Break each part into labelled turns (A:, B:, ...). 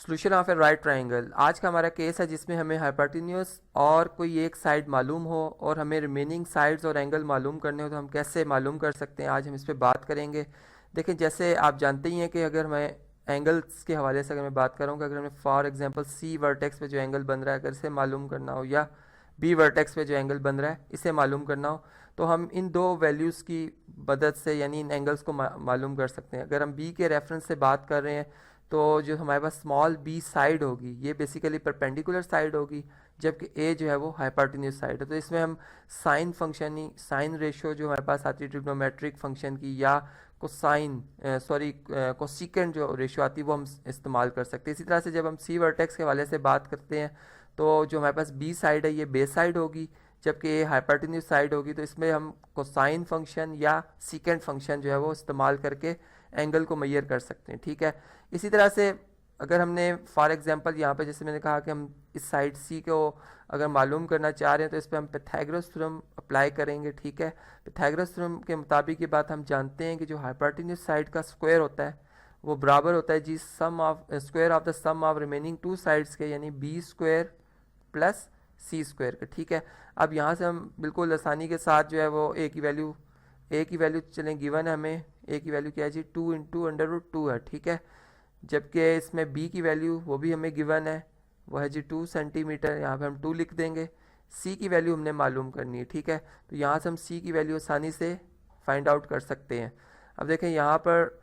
A: Solution of A right triangle. आज का हमारा केस है जिसमें हमें हाइपोटेन्यूज और कोई एक साइड मालूम हो और हमें रिमेनिंग साइड्स और एंगल मालूम करने हो तो हम कैसे मालूम कर सकते हैं, आज हम इस पर बात करेंगे। देखिए, जैसे आप जानते ही हैं कि अगर मैं एंगल्स के हवाले से अगर मैं बात करूँ कि अगर हमें फॉर एग्जांपल सी वर्टेक्स पे जो एंगल बन रहा है अगर इसे मालूम करना हो, या बी वर्टेक्स पे जो एंगल बन रहा है इसे मालूम करना हो, तो हम इन दो वैल्यूज़ की मदद से यानी इन एंगल्स को मालूम कर सकते हैं। अगर हम बी के रेफरेंस से बात कर रहे हैं तो जो हमारे पास स्मॉल बी साइड होगी ये बेसिकली परपेंडिकुलर साइड होगी, जबकि ए जो है वो हाइपोटेन्यूज साइड है। तो इसमें हम साइन फंक्शन ही, साइन रेशियो जो हमारे पास आती है ट्रिग्नोमेट्रिक फंक्शन की, या कोसिकेंट जो रेशियो आती है वो हम इस्तेमाल कर सकते हैं। इसी तरह से जब हम सी वर्टेक्स के हवाले से बात करते हैं तो जो हमारे पास बी साइड है ये बेस साइड होगी, जबकि ये हाइपोटेन्यूज साइड होगी। तो इसमें हम कोसाइन फंक्शन या सीकेंट फंक्शन जो है वो इस्तेमाल करके एंगल को मेजर कर सकते हैं। ठीक है, इसी तरह से अगर हमने फॉर एग्जांपल यहाँ पे जैसे मैंने कहा कि हम इस साइड सी को अगर मालूम करना चाह रहे हैं तो इस पर हम पाइथागोरस थ्योरम अप्लाई करेंगे। ठीक है, पाइथागोरस थ्योरम के मुताबिक ये बात हम जानते हैं कि जो हाइपोटेन्यूज साइड का स्क्वायर होता है वो बराबर होता है जी sum of square of the sum of remaining two sides के, यानी B square plus C square का। ठीक है, अब यहाँ से हम बिल्कुल आसानी के साथ जो है वो ए की वैल्यू चलें गिवन है हमें, ए की वैल्यू क्या है जी 2 × √2 है। ठीक है, जबकि इसमें बी की वैल्यू वो भी हमें गिवन है, वो है जी 2 सेंटीमीटर, यहाँ पे हम 2 लिख देंगे। सी की वैल्यू हमने मालूम करनी है। ठीक है, तो यहाँ से हम सी की वैल्यू आसानी से फाइंड आउट कर सकते हैं। अब देखें यहाँ पर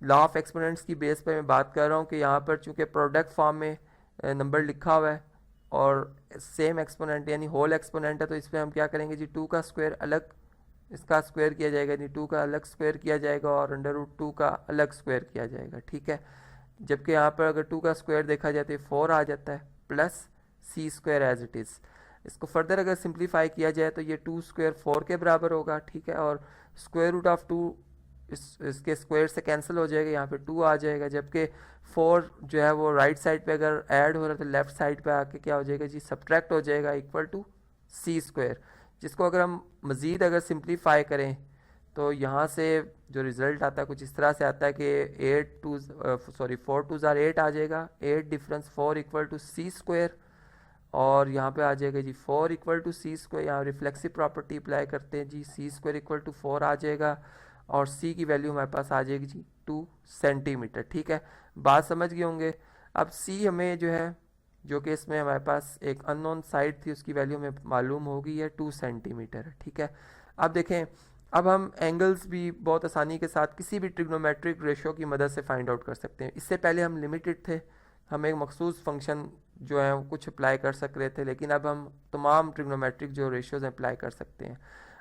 A: लॉ ऑफ एक्सपोनेंट्स की बेस पर मैं बात कर रहा हूँ कि यहाँ पर चूँकि प्रोडक्ट फॉर्म में नंबर लिखा हुआ है और सेम एक्सपोनेंट यानी होल एक्सपोनेंट है, तो इस पर हम क्या करेंगे जी 2 का स्क्वायर अलग इसका स्क्वायर किया जाएगा, यानी 2 का अलग स्क्वायर किया जाएगा और √2 का अलग स्क्वायर किया जाएगा। ठीक है, जबकि यहाँ पर अगर 2 का स्क्वायर देखा जाए तो ये 4 आ जाता है plus C square as it is. इसको फर्दर अगर सिंप्लीफाई किया जाए तो ये 2 स्क्वायर 4 के बराबर होगा। ठीक है, और स्क्वायर रूट ऑफ 2 इसके स्क्वायर से कैंसिल हो जाएगा, यहाँ पे 2 आ जाएगा, जबकि 4 जो है वो राइट साइड पे अगर ऐड हो रहा है तो लेफ्ट साइड पे आके क्या हो जाएगा जी सब्ट्रैक्ट हो जाएगा इक्वल टू सी स्क्वायर। जिसको अगर हम मज़ीद अगर सिंप्लीफाई करें तो यहाँ से जो रिज़ल्ट आता है कुछ इस तरह से आता है कि 4 2 8 आ जाएगा, 8 difference 4 equal to C square, और यहाँ पे आ जाएगा जी 4 इक्वल टू सी स्क्वायर। यहाँ रिफ्लेक्सिव प्रॉपर्टी अप्लाई करते हैं जी, सी स्क्वायर इक्वल टू 4 आ जाएगा और सी की वैल्यू हमारे पास आ जाएगी जी 2 सेंटीमीटर। ठीक है, बात समझ गए होंगे। अब सी हमें जो है, जो कि इसमें हमारे पास एक अननोन साइड थी उसकी वैल्यू हमें मालूम होगी है 2 सेंटीमीटर। ठीक है, अब देखें, अब हम एंगल्स भी बहुत आसानी के साथ किसी भी ट्रिग्नोमेट्रिक रेशियो की मदद से फाइंड आउट कर सकते हैं। इससे पहले हम लिमिटेड थे, हम एक मखसूस फंक्शन जो है कुछ अप्लाई कर सक रहे थे, लेकिन अब हम तमाम ट्रिग्नोमेट्रिक जो रेशियोज अप्लाई कर सकते हैं।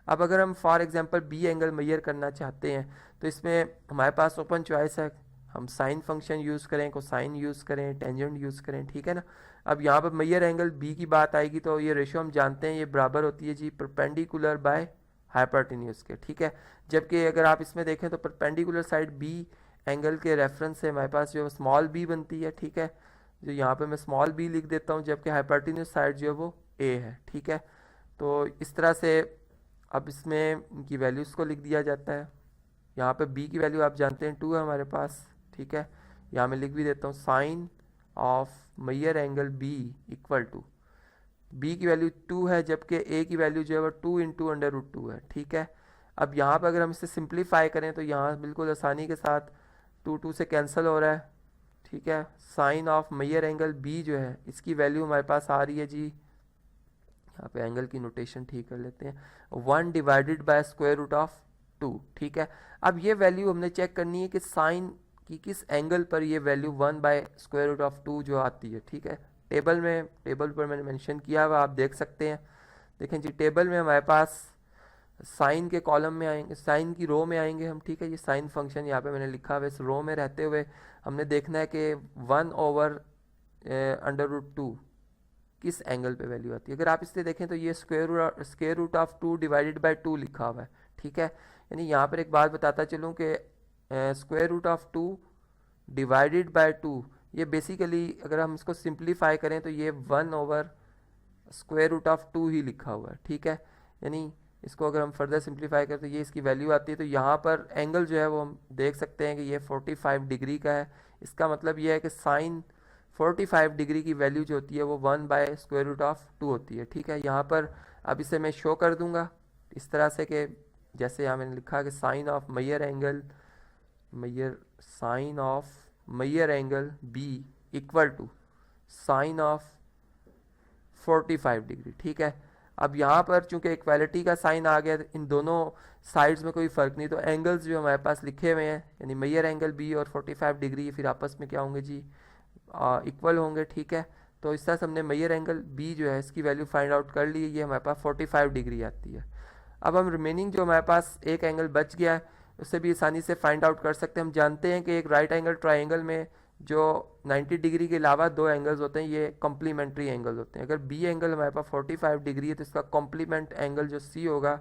A: अब अगर हम for example B angle measure करना चाहते हैं तो इसमें हमारे पास ओपन चॉइस है, हम साइन फंक्शन यूज़ करें, कोसाइन यूज़ करें, टेंजेंट यूज़ करें। ठीक है ना, अब यहाँ पर मेजर एंगल बी की बात आएगी तो ये रेशियो हम जानते हैं ये बराबर होती है जी परपेंडिकुलर बाय हाइपोटेन्यूज के। ठीक है, जबकि अगर आप इसमें देखें तो परपेंडिकुलर साइड बी एंगल के रेफरेंस से हमारे पास जो स्मॉल बी बनती है। ठीक है, जो यहाँ पे मैं स्मॉल बी लिख देता हूँ, जबकि हाइपोटेन्यूज साइड जो है वो ए है। ठीक है, तो इस तरह से अब इसमें इनकी वैल्यूज़ को लिख दिया जाता है। यहाँ पे बी की वैल्यू आप जानते हैं 2 है हमारे पास। ठीक है, यहाँ मैं लिख भी देता हूँ sine of measure angle B equal to, B की वैल्यू 2 है जबकि ए की वैल्यू जो है वो 2 × √2 है। ठीक है, अब यहाँ पर अगर हम इसे सिंप्लीफाई करें तो यहाँ बिल्कुल आसानी के साथ 2 से कैंसिल हो रहा है। ठीक है, sine of measure angle B जो है इसकी वैल्यू हमारे पास आ रही है जी, यहाँ पे एंगल की नोटेशन ठीक कर लेते हैं, 1 divided by square root of 2। ठीक है, अब ये वैल्यू हमने चेक करनी है कि साइन की किस एंगल पर ये value 1 by square root of 2 जो आती है। ठीक है, टेबल पर मैंने मेंशन किया हुआ आप देख सकते हैं। देखें जी, टेबल में हमारे पास साइन के कॉलम में आएंगे, साइन की रो में आएंगे हम। ठीक है, ये साइन फंक्शन यहाँ पे मैंने लिखा हुआ है, इस रो में रहते हुए हमने देखना है कि 1/√2 किस एंगल पे वैल्यू आती है। अगर आप इससे देखें तो ये square root of 2 divided by 2 लिखा हुआ है। ठीक है, यानी यहाँ पर एक बात बताता चलूँ कि square root of 2 divided by 2 ये बेसिकली अगर हम इसको सिंप्लीफाई करें तो ये 1/√2 ही लिखा हुआ है। ठीक है, यानी इसको अगर हम फर्दर सिंप्लीफाई करें तो ये इसकी वैल्यू आती है। तो यहाँ पर एंगल जो है वो हम देख सकते हैं कि ये 45 डिग्री का है। इसका मतलब ये है कि साइन 45 डिग्री की वैल्यू जो होती है वो 1/√2 होती है। ठीक है, यहाँ पर अब इसे मैं शो कर दूंगा इस तरह से कि जैसे यहाँ मैंने लिखा कि साइन ऑफ मैयर angle B equal to sine of 45 degree. ठीक है, अब यहाँ पर चूंकि इक्वालिटी का साइन आ गया, इन दोनों साइड्स में कोई फ़र्क नहीं, तो एंगल्स जो हमारे पास लिखे हुए हैं यानी मैयर एंगल बी और 45 डिग्री फिर आपस में क्या होंगे जी, इक्वल होंगे। ठीक है, तो इस तरह से हमने मैयर एंगल बी जो है इसकी वैल्यू फाइंड आउट कर ली है, ये हमारे पास 45 डिग्री आती है। अब हम रिमेनिंग जो हमारे पास एक एंगल बच गया है उससे भी आसानी से फाइंड आउट कर सकते हैं। हम जानते हैं कि एक राइट एंगल ट्राइंगल में जो 90 डिग्री के अलावा दो एंगल्स होते हैं ये कॉम्प्लीमेंट्री एंगल्स होते हैं। अगर बी एंगल हमारे पास 45 डिग्री है तो इसका कॉम्प्लीमेंट एंगल जो सी होगा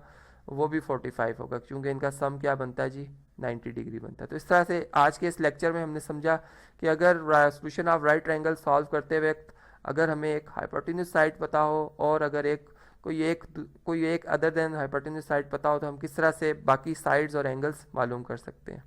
A: वो भी 45 होगा, क्योंकि इनका सम क्या बनता है जी, 90 डिग्री बनता है। तो इस तरह से आज के इस लेक्चर में हमने समझा कि अगर solution of right triangle solve करते वक्त अगर हमें एक हाइपोटेन्यूज साइड पता हो और अगर कोई एक अदर देन हाइपोटेन्यूज साइड पता हो तो हम किस तरह से बाकी साइड्स और एंगल्स मालूम कर सकते हैं।